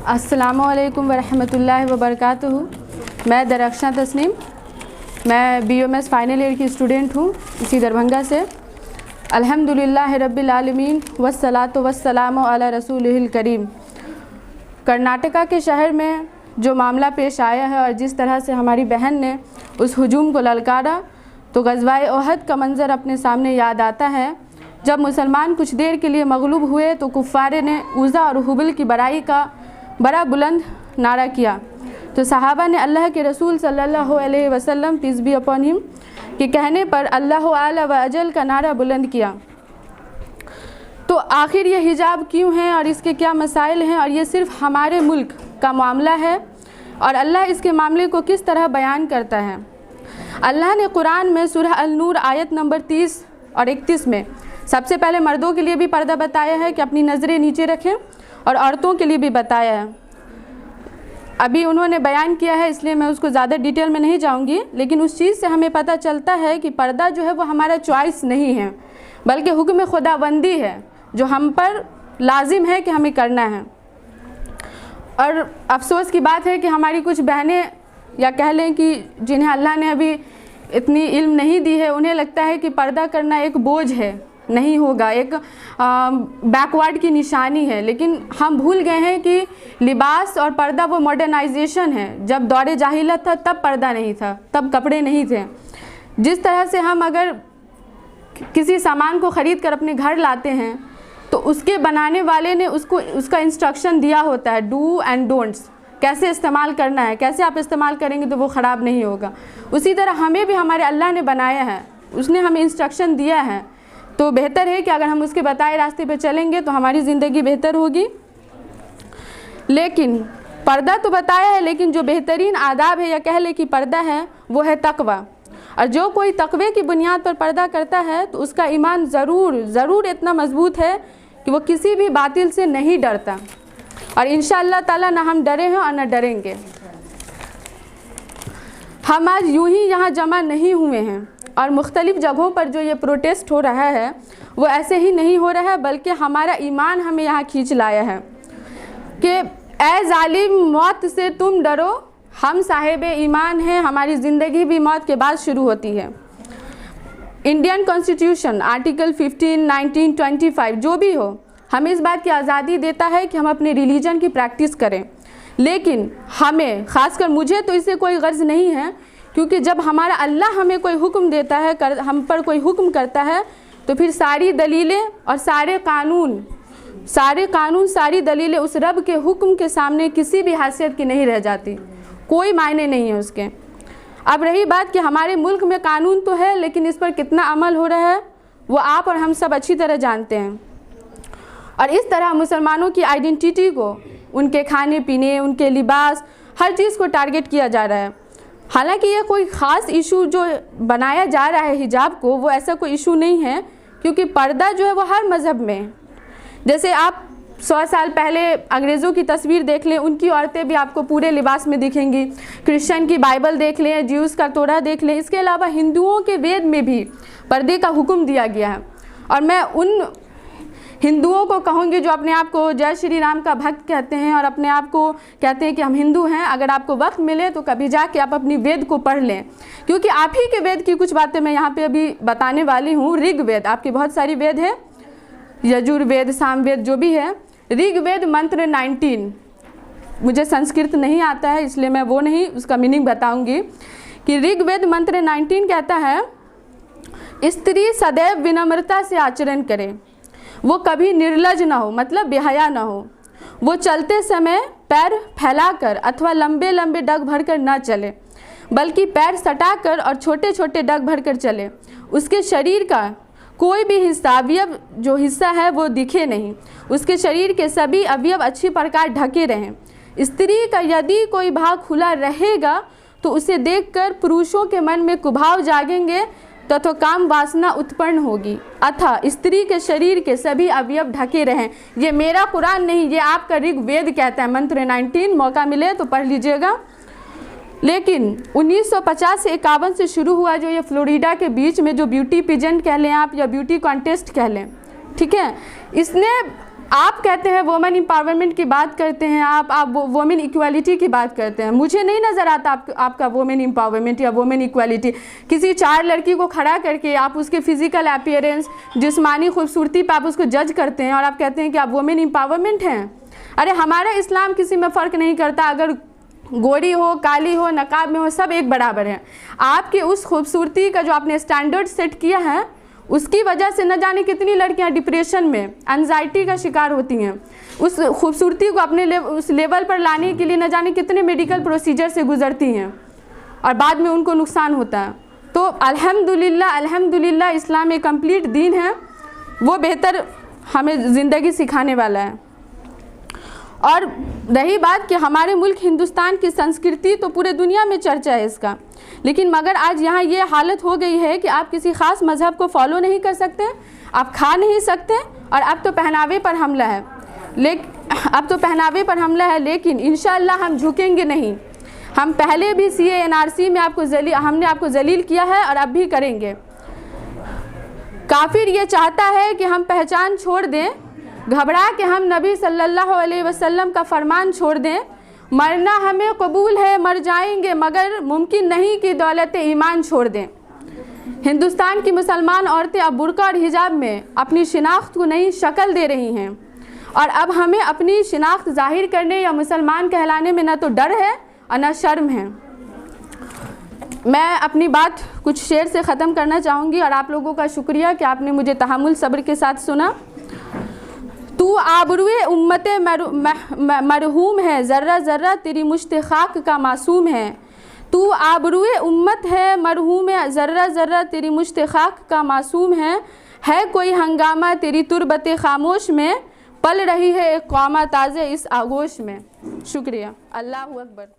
अस्सलामुअलैकुम वरहमतुल्लाहि वबरकातुहू। मैं दरख्शां तस्नीम, मैं BUMS फाइनल ईयर की स्टूडेंट हूँ इसी दरभंगा से। अल्हम्दुलिल्लाह रब्बिल आलमीन वस्सलातु वस्सलामु अला रसूलिहिल करीम। कर्नाटका के शहर में जो मामला पेश आया है और जिस तरह से हमारी बहन ने उस हुजूम को ललकारा, तो ग़ज़वाए ओहद का मंज़र अपने सामने याद आता है। जब मुसलमान कुछ देर के लिए मग़लूब हुए तो कुफ़ारे ने उज़्ज़ा और हुबल की बड़ाई का बड़ा बुलंद नारा किया, तो सहाबा ने अल्लाह के रसूल सल्लल्लाहु अलैहि वसल्लम पीस बी अपॉन हिम के कहने पर अल्लाह आला व अजल का नारा बुलंद किया। तो आखिर ये हिजाब क्यों है और इसके क्या मसाइल हैं, और ये सिर्फ़ हमारे मुल्क का मामला है और अल्लाह इसके मामले को किस तरह बयान करता है। अल्लाह ने कुरान में सूरह अल-नूर आयत नंबर 30 और 31 में सबसे पहले मर्दों के लिए भी पर्दा बताया है कि अपनी नज़रें नीचे रखें, और औरतों के लिए भी बताया है। अभी उन्होंने बयान किया है इसलिए मैं उसको ज़्यादा डिटेल में नहीं जाऊंगी, लेकिन उस चीज़ से हमें पता चलता है कि पर्दा जो है वो हमारा चॉइस नहीं है, बल्कि हुक्म खुदाबंदी है जो हम पर लाजिम है कि हमें करना है। और अफसोस की बात है कि हमारी कुछ बहनें, या कह लें कि जिन्हें अल्लाह ने अभी इतनी इल्म नहीं दी है, उन्हें लगता है कि पर्दा करना एक बोझ है, नहीं होगा, एक बैकवर्ड की निशानी है। लेकिन हम भूल गए हैं कि लिबास और पर्दा वो मॉडर्नाइजेशन है। जब दौरे जाहिलत था तब पर्दा नहीं था, तब कपड़े नहीं थे। जिस तरह से हम अगर किसी सामान को ख़रीद कर अपने घर लाते हैं तो उसके बनाने वाले ने उसका इंस्ट्रक्शन दिया होता है, डू एंड डोंट्स, कैसे इस्तेमाल करना है, कैसे आप इस्तेमाल करेंगे तो वो ख़राब नहीं होगा। उसी तरह हमें भी हमारे अल्लाह ने बनाया है, उसने हमें इंस्ट्रक्शन दिया है, तो बेहतर है कि अगर हम उसके बताए रास्ते पे चलेंगे तो हमारी ज़िंदगी बेहतर होगी। लेकिन पर्दा तो बताया है, लेकिन जो बेहतरीन आदाब है या कह ले कि पर्दा है वो है तकवा। और जो कोई तकवे की बुनियाद पर पर्दा करता है तो उसका ईमान ज़रूर इतना मजबूत है कि वो किसी भी बातिल से नहीं डरता, और इंशाअल्लाह ताला ना हम डरे हैं और ना डरेंगे। हम आज यूं ही यहाँ जमा नहीं हुए हैं, और मुख्तलिफ़ जगहों पर जो ये प्रोटेस्ट हो रहा है वो ऐसे ही नहीं हो रहा है, बल्कि हमारा ईमान हमें यहाँ खींच लाया है कि ए जालिम मौत से तुम डरो, हम साहिब ईमान हैं, हमारी ज़िंदगी भी मौत के बाद शुरू होती है। इंडियन कॉन्स्टिट्यूशन आर्टिकल 15, 19, 25 जो भी हो, हमें इस बात की आज़ादी देता है कि हम अपने रिलीजन की प्रैक्टिस करें। लेकिन हमें, ख़ासकर मुझे तो इससे कोई गर्ज नहीं है, क्योंकि जब हमारा अल्लाह हमें कोई हुक्म देता है, हम पर कोई हुक्म करता है, तो फिर सारी दलीलें और सारे कानून, सारी दलीलें उस रब के हुक्म के सामने किसी भी हैसियत की नहीं रह जाती, कोई मायने नहीं है उसके। अब रही बात कि हमारे मुल्क में कानून तो है, लेकिन इस पर कितना अमल हो रहा है वो आप और हम सब अच्छी तरह जानते हैं। और इस तरह मुसलमानों की आइडेंटिटी को, उनके खाने पीने, उनके लिबास, हर चीज़ को टारगेट किया जा रहा है। हालांकि ये कोई ख़ास इशू जो बनाया जा रहा है हिजाब को, वो ऐसा कोई इशू नहीं है, क्योंकि पर्दा जो है वो हर मज़हब में, जैसे आप 100 साल पहले अंग्रेज़ों की तस्वीर देख लें, उनकी औरतें भी आपको पूरे लिबास में दिखेंगी। क्रिश्चियन की बाइबल देख लें, ज्यूज़ का तोरा देख लें। इसके अलावा हिंदुओं के वेद में भी पर्दे का हुक्म दिया गया है। और मैं उन हिंदुओं को कहूँगी जो अपने आप को जय श्री राम का भक्त कहते हैं और अपने आप को कहते हैं कि हम हिंदू हैं, अगर आपको वक्त मिले तो कभी जाके आप अपनी वेद को पढ़ लें, क्योंकि आप ही के वेद की कुछ बातें मैं यहाँ पे अभी बताने वाली हूँ। ऋग वेद, आपकी बहुत सारी वेद है, यजुर्वेद, सामवेद जो भी है। ऋग वेद मंत्र 19, मुझे संस्कृत नहीं आता है इसलिए मैं वो नहीं उसका मीनिंग बताऊँगी, कि ऋग वेद मंत्र 19 कहता है, स्त्री सदैव विनम्रता से आचरण करे, वो कभी निर्लज ना हो, मतलब बेहया ना हो, वो चलते समय पैर फैलाकर अथवा लंबे लंबे डग भरकर ना चले, बल्कि पैर सटाकर और छोटे छोटे डग भरकर चले। उसके शरीर का कोई भी हिस्सा, अवयव जो हिस्सा है वो दिखे नहीं, उसके शरीर के सभी अवयव अच्छी प्रकार ढके रहें। स्त्री का यदि कोई भाग खुला रहेगा तो उसे देखकर पुरुषों के मन में कुभाव जागेंगे तथा काम वासना उत्पन्न होगी। अतः स्त्री के शरीर के सभी अवयव ढके रहें। ये मेरा कुरान नहीं, ये आपका ऋग वेद कहता है, मंत्र 19, मौका मिले तो पढ़ लीजिएगा। लेकिन 1950 से 51 से शुरू हुआ जो ये फ्लोरिडा के बीच में जो ब्यूटी पेजेंट कह लें आप या ब्यूटी कॉन्टेस्ट कह लें, ठीक है, इसने आप कहते हैं वुमेन एम्पावरमेंट की बात करते हैं, आप वुमेन इक्वालिटी की बात करते हैं। मुझे नहीं नज़र आता आपका वुमेन एम्पावरमेंट या वुमेन इक्वालिटी। किसी 4 लड़की को खड़ा करके आप उसके फिजिकल अपीयरेंस, जिस्मानी खूबसूरती पर आप उसको जज करते हैं और आप कहते हैं कि आप वुमेन एम्पावरमेंट हैं। अरे हमारा इस्लाम किसी में फ़र्क नहीं करता, अगर गोरी हो, काली हो, नकाब में हो, सब एक बराबर है। आपके उस खूबसूरती का जो आपने स्टैंडर्ड सेट किया है, उसकी वजह से न जाने कितनी लड़कियां डिप्रेशन में, एंजाइटी का शिकार होती हैं। उस खूबसूरती को अपने उस लेवल पर लाने के लिए न जाने कितने मेडिकल प्रोसीजर से गुजरती हैं और बाद में उनको नुकसान होता है। तो अल्हम्दुलिल्लाह, अल्हम्दुलिल्लाह इस्लाम एक कंप्लीट दीन है, वो बेहतर हमें ज़िंदगी सिखाने वाला है। और रही बात कि हमारे मुल्क हिंदुस्तान की संस्कृति, तो पूरे दुनिया में चर्चा है इसका, लेकिन मगर आज यहाँ ये हालत हो गई है कि आप किसी ख़ास मज़हब को फॉलो नहीं कर सकते, आप खा नहीं सकते, और अब तो पहनावे पर हमला है। लेकिन इंशाअल्लाह हम झुकेंगे नहीं। हम पहले भी CAA NRC में हमने आपको जलील किया है और अब भी करेंगे। काफिर ये चाहता है कि हम पहचान छोड़ दें, घबरा के हम नबी सल्लल्लाहु अलैहि वसल्लम का फरमान छोड़ दें। मरना हमें कबूल है, मर जाएंगे, मगर मुमकिन नहीं कि दौलत ईमान छोड़ दें। हिंदुस्तान की मुसलमान औरतें अब बुर्का और हिजाब में अपनी शिनाख्त को नई शक्ल दे रही हैं, और अब हमें अपनी शिनाख्त जाहिर करने या मुसलमान कहलाने में न तो डर है और न शर्म है। मैं अपनी बात कुछ शेर से ख़त्म करना चाहूँगी, और आप लोगों का शुक्रिया कि आपने मुझे तहम्मुल सब्र के साथ सुना। तू आबरूए उम्मते मरहूम है, ज़र्रा ज़र्रा तेरी मुश्त खाक का मासूम है। तू आबरूए उम्मत है मरहूम है, ज़र्रा ज़र्रा तेरी मुश्त खाक का मासूम है कोई हंगामा तेरी तुरबत खामोश में, पल रही है एक कौमा ताज़े इस आगोश में। शुक्रिया। अल्लाहु अकबर।